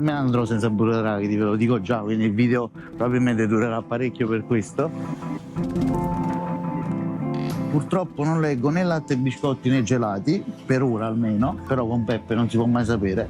Me ne andrò senza burro d'arachidi, ve lo dico già, quindi il video probabilmente durerà parecchio per questo. Purtroppo non leggo né latte e biscotti né gelati, per ora almeno, però con Peppe non si può mai sapere.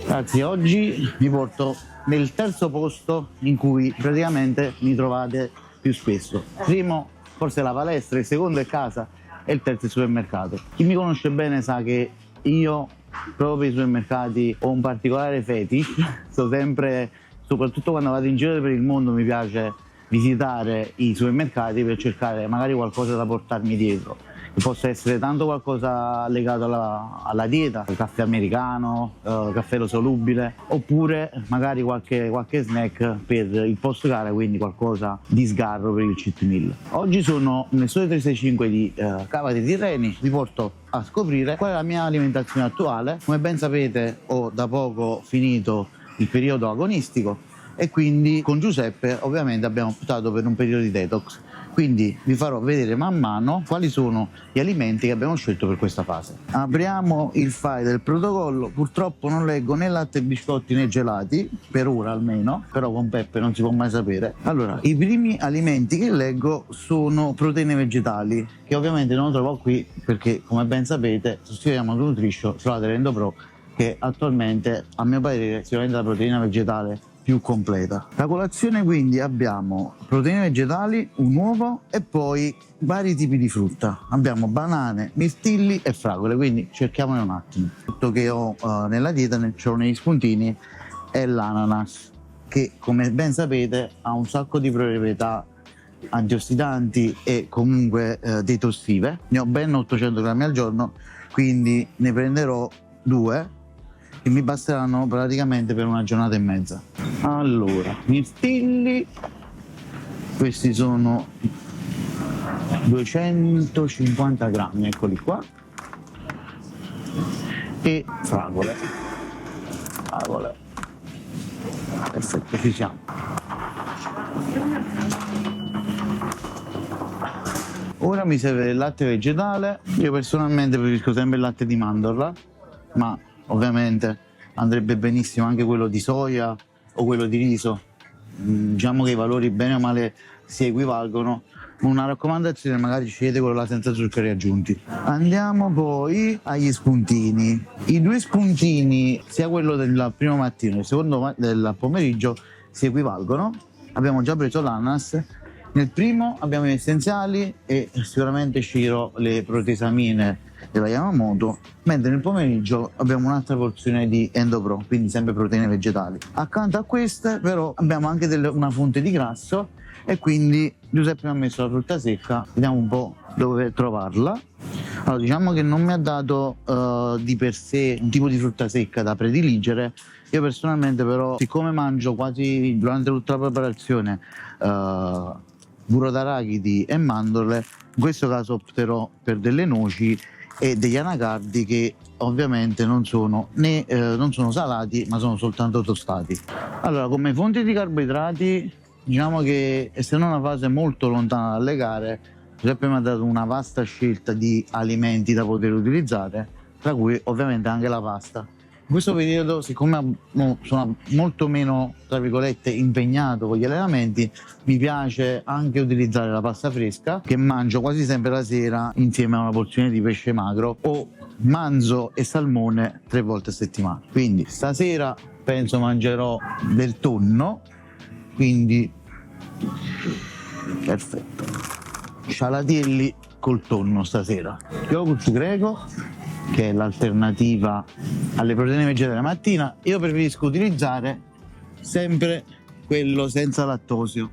Ragazzi, oggi vi porto nel terzo posto in cui praticamente mi trovate più spesso. Primo forse la palestra, il secondo è casa e il terzo è il supermercato. Chi mi conosce bene sa che io proprio per i supermercati ho un particolare fetish, sto sempre, soprattutto quando vado in giro per il mondo, mi piace visitare i supermercati per cercare magari qualcosa da portarmi dietro, che possa essere tanto qualcosa legato alla dieta, caffè americano, caffè solubile, oppure magari qualche snack per il post gara, quindi qualcosa di sgarro per il cheat meal. Oggi sono nel Sole 365 di Cava dei Tirreni, vi porto a scoprire qual è la mia alimentazione attuale. Come ben sapete ho da poco finito il periodo agonistico e quindi con Giuseppe ovviamente abbiamo optato per un periodo di detox, quindi vi farò vedere man mano quali sono gli alimenti che abbiamo scelto per questa fase. Apriamo il file del protocollo. Purtroppo non leggo né latte e biscotti né gelati, per ora almeno, però con Peppe non si può mai sapere. Allora, i primi alimenti che leggo sono proteine vegetali, che ovviamente non trovo qui perché, come ben sapete, su sito Yamato Nutrition trovate l'Endopro, che attualmente a mio parere è sicuramente la proteina vegetale più completa. La colazione quindi abbiamo proteine vegetali, un uovo e poi vari tipi di frutta. Abbiamo banane, mirtilli e fragole, quindi cerchiamone un attimo. Tutto che ho nella dieta, c'ho negli spuntini, è l'ananas, che come ben sapete ha un sacco di proprietà antiossidanti e comunque detossive. Ne ho ben 800 grammi al giorno, quindi ne prenderò 2 che mi basteranno praticamente per una giornata e mezza. Allora, mirtilli, questi sono 250 grammi, eccoli qua, e fragole, perfetto, ci siamo. Ora mi serve il latte vegetale. Io personalmente preferisco sempre il latte di mandorla, ma ovviamente andrebbe benissimo anche quello di soia o quello di riso. Diciamo che i valori bene o male si equivalgono. Una raccomandazione: magari scegliete quello là senza zuccheri aggiunti. Andiamo poi agli spuntini. I 2 spuntini, sia quello del primo mattino che il secondo del pomeriggio, si equivalgono. Abbiamo già preso l'ananas. Nel primo abbiamo gli essenziali e sicuramente sceglierò le protesamine della Yamamoto, mentre nel pomeriggio abbiamo un'altra porzione di Endopro, quindi sempre proteine vegetali. Accanto a queste però abbiamo anche una fonte di grasso e quindi Giuseppe mi ha messo la frutta secca, vediamo un po' dove trovarla. Allora, diciamo che non mi ha dato di per sé un tipo di frutta secca da prediligere. Io personalmente però, siccome mangio quasi durante tutta la preparazione burro d'arachidi e mandorle, in questo caso opterò per delle noci e degli anacardi, che ovviamente non sono salati, ma sono soltanto tostati. Allora, come fonti di carboidrati, diciamo che essendo una fase molto lontana dalle gare, Giuseppe mi ha dato una vasta scelta di alimenti da poter utilizzare, tra cui ovviamente anche la pasta. In questo periodo, siccome sono molto meno, tra virgolette, impegnato con gli allenamenti, mi piace anche utilizzare la pasta fresca, che mangio quasi sempre la sera insieme a una porzione di pesce magro o manzo e salmone 3 volte a settimana. Quindi stasera penso mangerò del tonno, quindi perfetto, scialatielli col tonno stasera. Yogurt greco, che è l'alternativa alle proteine vegetali la mattina. Io preferisco utilizzare sempre quello senza lattosio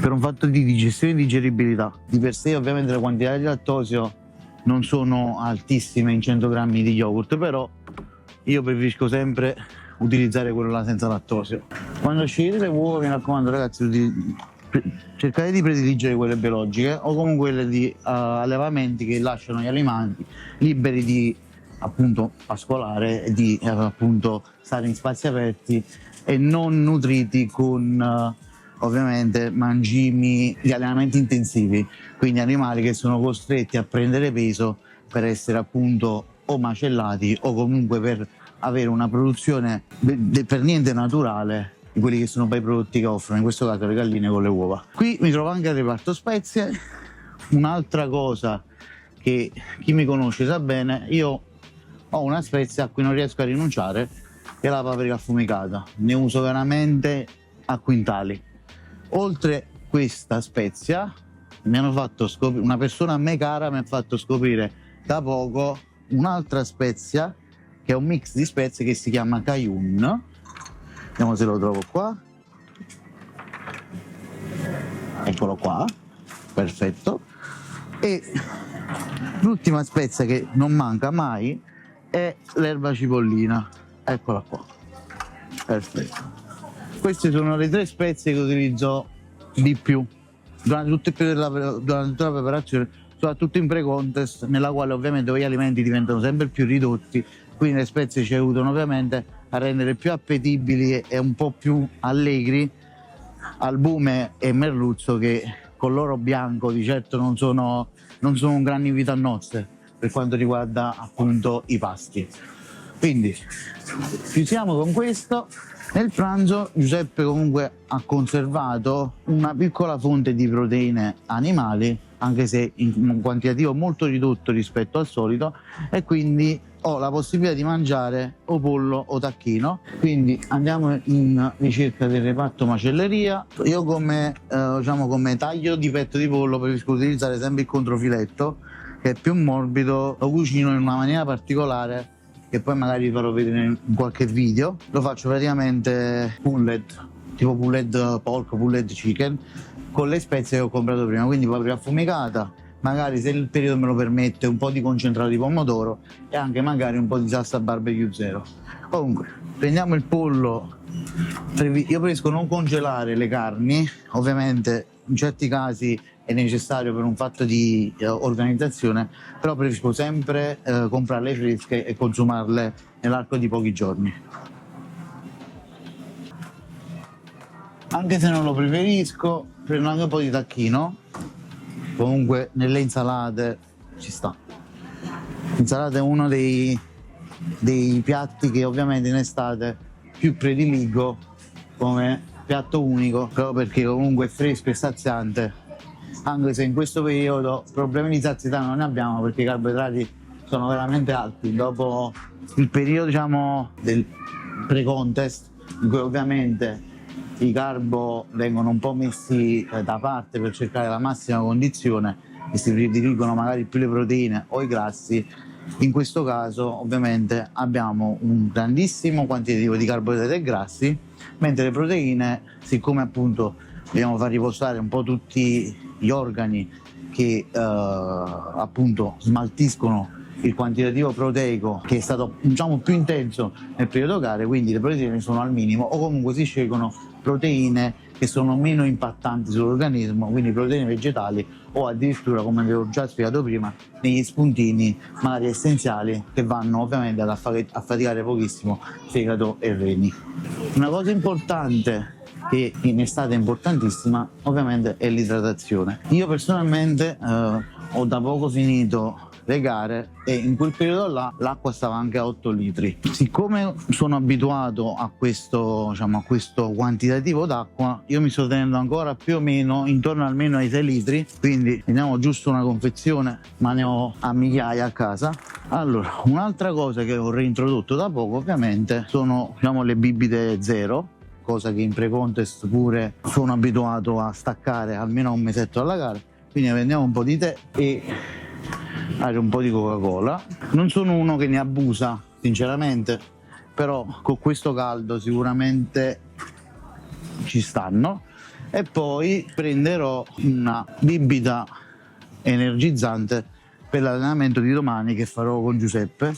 per un fatto di digestione e digeribilità. Di per sé ovviamente le quantità di lattosio non sono altissime in 100 grammi di yogurt, però io preferisco sempre utilizzare quello là senza lattosio. Quando scegliete le uova, mi raccomando ragazzi, cercate di prediligere quelle biologiche o comunque quelle di allevamenti che lasciano gli alimenti liberi di appunto pascolare e di appunto stare in spazi aperti e non nutriti con ovviamente mangimi di allenamenti intensivi, quindi animali che sono costretti a prendere peso per essere appunto o macellati o comunque per avere una produzione per niente naturale di quelli che sono poi i prodotti che offrono, in questo caso le galline con le uova. Qui mi trovo anche al reparto spezie. Un'altra cosa che chi mi conosce sa bene, io ho una spezia a cui non riesco a rinunciare, che è la paprika affumicata. Ne uso veramente a quintali. Oltre questa spezia mi hanno fatto scoprire, una persona a me cara mi ha fatto scoprire da poco un'altra spezia che è un mix di spezie che si chiama cayenne. Vediamo se lo trovo qua. Eccolo qua, perfetto. E l'ultima spezia che non manca mai è l'erba cipollina. Eccola qua, perfetto. Queste sono le 3 spezie che utilizzo di più durante tutto il periodo durante tutta la preparazione, soprattutto in pre-contest, nella quale ovviamente gli alimenti diventano sempre più ridotti, quindi le spezie ci aiutano ovviamente a rendere più appetibili e un po' più allegri albume e merluzzo, che con l'oro bianco di certo non sono un gran invito a nozze per quanto riguarda appunto i pasti. Quindi chiudiamo con questo. Nel pranzo Giuseppe comunque ha conservato una piccola fonte di proteine animali, anche se in un quantitativo molto ridotto rispetto al solito, e quindi ho la possibilità di mangiare o pollo o tacchino. Quindi andiamo in ricerca del reparto macelleria. Io come taglio di petto di pollo preferisco utilizzare sempre il controfiletto, che è più morbido, lo cucino in una maniera particolare che poi magari vi farò vedere in qualche video. Lo faccio praticamente pulled, tipo pulled pork, pulled chicken, con le spezie che ho comprato prima, quindi paprika affumicata, magari se il periodo me lo permette un po' di concentrato di pomodoro e anche magari un po' di salsa barbecue zero. Comunque prendiamo il pollo. Io preferisco non congelare le carni, ovviamente in certi casi è necessario per un fatto di organizzazione, però preferisco sempre comprarle fresche e consumarle nell'arco di pochi giorni. Anche se non lo preferisco, prendo anche un po' di tacchino. Comunque nelle insalate ci sta. L'insalata è uno dei piatti che ovviamente in estate più prediligo come piatto unico, proprio perché comunque è fresco e saziante, anche se in questo periodo problemi di sazietà non ne abbiamo perché i carboidrati sono veramente alti dopo il periodo del pre-contest, in cui ovviamente i carbo vengono un po' messi da parte per cercare la massima condizione e si prediligono magari più le proteine o i grassi. In questo caso ovviamente abbiamo un grandissimo quantitativo di carboidrati e grassi, mentre le proteine, siccome appunto dobbiamo far riposare un po' tutti gli organi che appunto smaltiscono il quantitativo proteico che è stato più intenso nel periodo gare, quindi le proteine sono al minimo o comunque si scelgono proteine che sono meno impattanti sull'organismo, quindi proteine vegetali o addirittura, come avevo già spiegato prima, negli spuntini magari essenziali che vanno ovviamente ad affaticare pochissimo fegato e reni. Una cosa importante che in estate è importantissima ovviamente è l'idratazione. Io personalmente ho da poco finito le gare e in quel periodo là l'acqua stava anche a 8 litri. Siccome sono abituato a questo quantitativo d'acqua, io mi sto tenendo ancora più o meno intorno almeno ai 6 litri, quindi vediamo giusto una confezione, ma ne ho a migliaia a casa. Allora, un'altra cosa che ho reintrodotto da poco ovviamente sono le bibite zero, cosa che in pre-contest pure sono abituato a staccare almeno a un mesetto alla gara. Quindi prendiamo un po' di tè e un po' di Coca-Cola. Non sono uno che ne abusa sinceramente, però con questo caldo sicuramente ci stanno. E poi prenderò una bibita energizzante per l'allenamento di domani che farò con Giuseppe.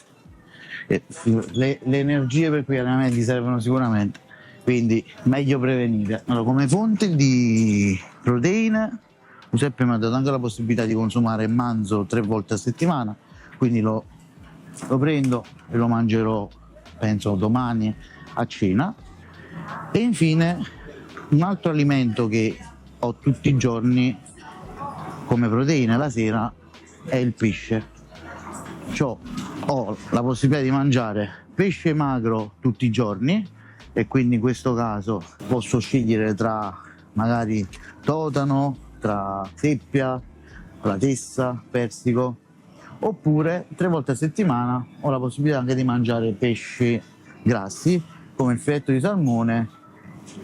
Le energie per quegli allenamenti servono sicuramente, quindi meglio prevenire. Allora, come fonte di proteine Giuseppe mi ha dato anche la possibilità di consumare manzo 3 volte a settimana, quindi lo lo prendo e lo mangerò penso domani a cena. E infine un altro alimento che ho tutti i giorni come proteina la sera è il pesce. Cioè, ho la possibilità di mangiare pesce magro tutti i giorni e quindi in questo caso posso scegliere tra magari totano, tra seppia, platessa, persico, oppure 3 volte a settimana ho la possibilità anche di mangiare pesci grassi come il filetto di salmone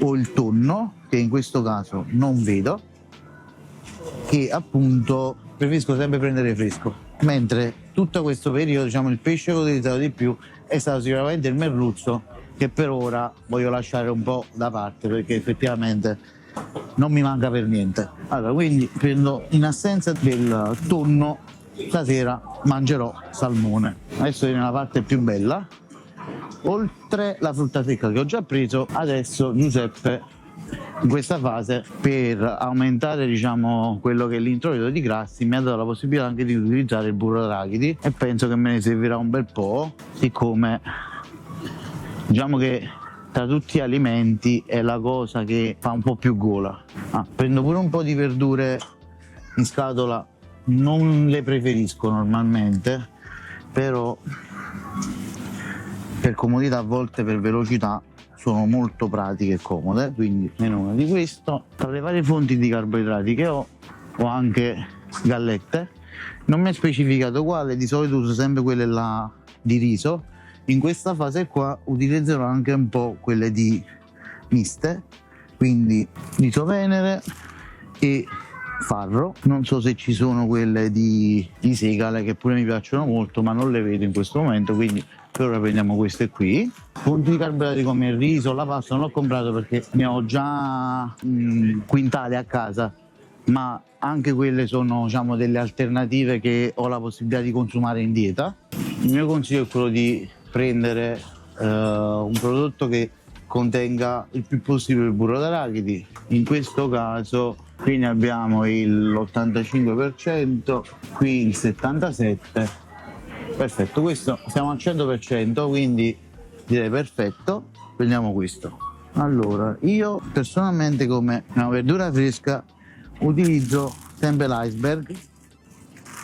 o il tonno, che in questo caso non vedo, che appunto preferisco sempre prendere fresco, mentre tutto questo periodo diciamo il pesce che ho utilizzato di più è stato sicuramente il merluzzo, che per ora voglio lasciare un po' da parte perché effettivamente non mi manca per niente. Allora, quindi prendo, in assenza del tonno stasera mangerò salmone. Adesso viene la parte più bella. Oltre la frutta secca che ho già preso, adesso Giuseppe in questa fase, per aumentare diciamo quello che è l'introito di grassi, mi ha dato la possibilità anche di utilizzare il burro d'arachidi e penso che me ne servirà un bel po', siccome diciamo che tra tutti gli alimenti è la cosa che fa un po' più gola. Prendo pure un po' di verdure in scatola, non le preferisco normalmente, però per comodità, a volte per velocità sono molto pratiche e comode, quindi meno una di questo. Tra le varie fonti di carboidrati che ho anche gallette, non mi è specificato quale, di solito uso sempre quelle là di riso. In questa fase qua utilizzerò anche un po' quelle di miste, quindi riso venere e farro. Non so se ci sono quelle di segale, che pure mi piacciono molto, ma non le vedo in questo momento, quindi per ora prendiamo queste qui. Fonti di carboidrati come il riso, la pasta non l'ho comprato perché ne ho già quintale a casa, ma anche quelle sono diciamo delle alternative che ho la possibilità di consumare in dieta. Il mio consiglio è quello di prendere un prodotto che contenga il più possibile il burro d'arachidi. In questo caso qui ne abbiamo l'85%, qui il 77%. Perfetto, questo siamo al 100%, quindi direi perfetto. Prendiamo questo. Allora, io personalmente come una verdura fresca utilizzo sempre l'iceberg.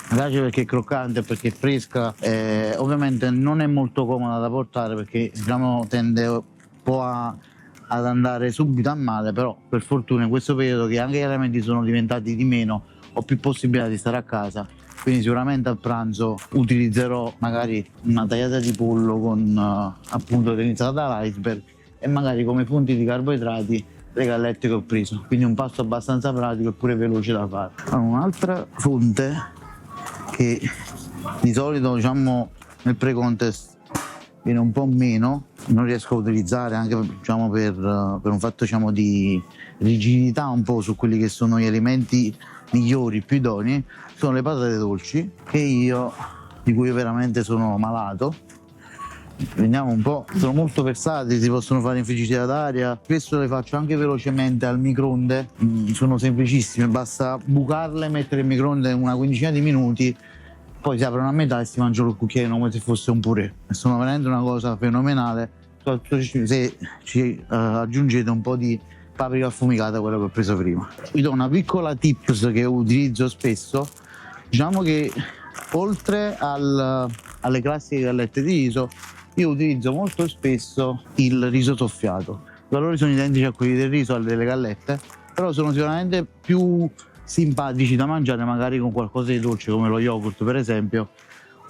Mi piace perché è croccante, perché è fresca, ovviamente non è molto comoda da portare perché diciamo tende un po' ad andare subito a male, però per fortuna in questo periodo che anche gli alimenti sono diventati di meno ho più possibilità di stare a casa, quindi sicuramente al pranzo utilizzerò magari una tagliata di pollo con appunto utilizzata dall'iceberg e magari come fonti di carboidrati le gallette che ho preso, quindi un pasto abbastanza pratico e pure veloce da fare. Allora, un'altra fonte che di solito diciamo nel pre-contest viene un po' meno, non riesco a utilizzare anche diciamo per un fatto diciamo di rigidità un po' su quelli che sono gli alimenti migliori, più idonei, sono le patate dolci di cui io veramente sono malato. Vediamo un po', sono molto versatili, si possono fare in friggitrice ad aria, spesso le faccio anche velocemente al microonde, sono semplicissime, basta bucarle, mettere in microonde una quindicina di minuti, poi si aprono a metà e si mangiano il cucchiaino come se fosse un purè. Sono veramente una cosa fenomenale, soprattutto se ci aggiungete un po' di paprika affumicata, quello che ho preso prima. Vi do una piccola tips che utilizzo spesso, diciamo che oltre alle classiche gallette di riso, io utilizzo molto spesso il riso soffiato. I valori sono identici a quelli del riso, delle gallette, però sono sicuramente più simpatici da mangiare magari con qualcosa di dolce come lo yogurt per esempio,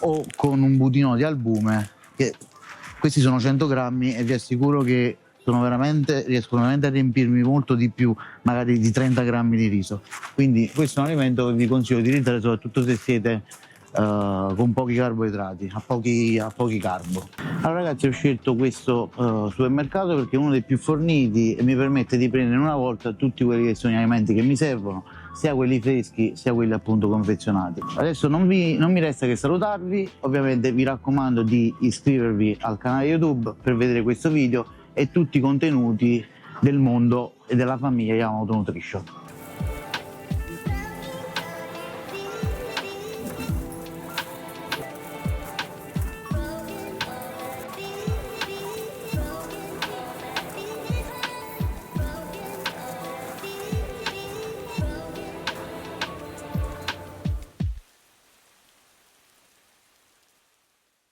o con un budino di albume, che questi sono 100 grammi e vi assicuro che riescono veramente a riempirmi molto di più magari di 30 grammi di riso. Quindi questo è un alimento che vi consiglio di utilizzare soprattutto se siete con pochi carboidrati, a pochi carbo. Allora ragazzi, ho scelto questo supermercato perché è uno dei più forniti e mi permette di prendere in una volta tutti quelli che sono gli alimenti che mi servono, sia quelli freschi sia quelli appunto confezionati. Adesso non mi resta che salutarvi, ovviamente vi raccomando di iscrivervi al canale YouTube per vedere questo video e tutti i contenuti del mondo e della famiglia Yamamoto Nutrition.